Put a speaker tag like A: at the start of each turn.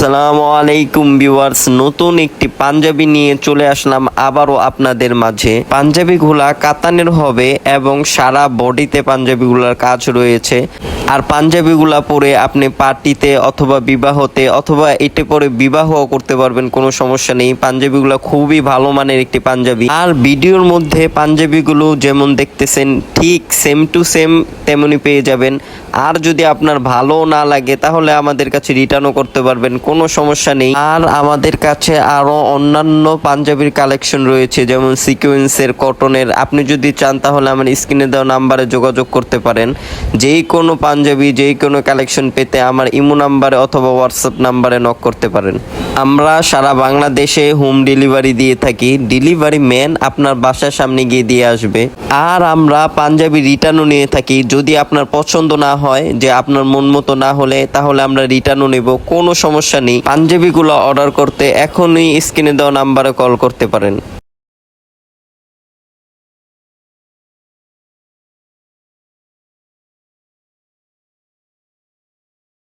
A: আসসালামু আলাইকুম ভিউয়ার্স, নতুন একটি পাঞ্জাবি নিয়ে চলে আসলাম আবারও আপনাদের মাঝে। পাঞ্জাবিগুলা কাতানের হবে এবং সারা বডিতে পাঞ্জাবিগুলার কাজ রয়েছে। আর পাঞ্জাবিগুলা পরে আপনি পার্টিতে অথবা বিবাহতে অথবা এতে পরে বিবাহ করতে পারবেন, কোনো সমস্যা নেই। পাঞ্জাবিগুলা খুবই ভালো মানের একটি পাঞ্জাবি। আর ভিডিওর মধ্যে পাঞ্জাবিগুলো যেমন দেখতেছেন ঠিক সেম টু সেম তেমনি পেয়ে যাবেন। আর যদি আপনার ভালো না লাগে তাহলে আমাদের কাছে রিটার্নও করতে পারবেন, কোনো সমস্যা নেই। আর আমাদের কাছে আরো অন্যান্য পাঞ্জাবির কালেকশন রয়েছে, যেমন সিকোয়েন্সের, কটনের। আপনি যদি চান তাহলে আমার স্ক্রিনে দেওয়া নাম্বারে যোগাযোগ করতে পারেন। যেই কোনো পাঞ্জাবি, যেই কোনো কালেকশন পেতে আমার ইমো নাম্বারে অথবা হোয়াটসঅ্যাপ নাম্বারে নক করতে পারেন। আমরা সারা বাংলাদেশে হোম ডেলিভারি দিয়ে থাকি। ডেলিভারি ম্যান আপনার বাসার সামনে গিয়ে দিয়ে আসবে। আর আমরা পাঞ্জাবি রিটার্নও নিয়ে থাকি। যদি আপনার পছন্দ না হয়, যে আপনার মন মতো না হলে, তাহলে আমরা রিটার্নও নেব, কোনো সমস্যা নেই। পাঞ্জাবিগুলো অর্ডার করতে এখনই স্ক্রিনে দেওয়া নাম্বারে কল করতে পারেন।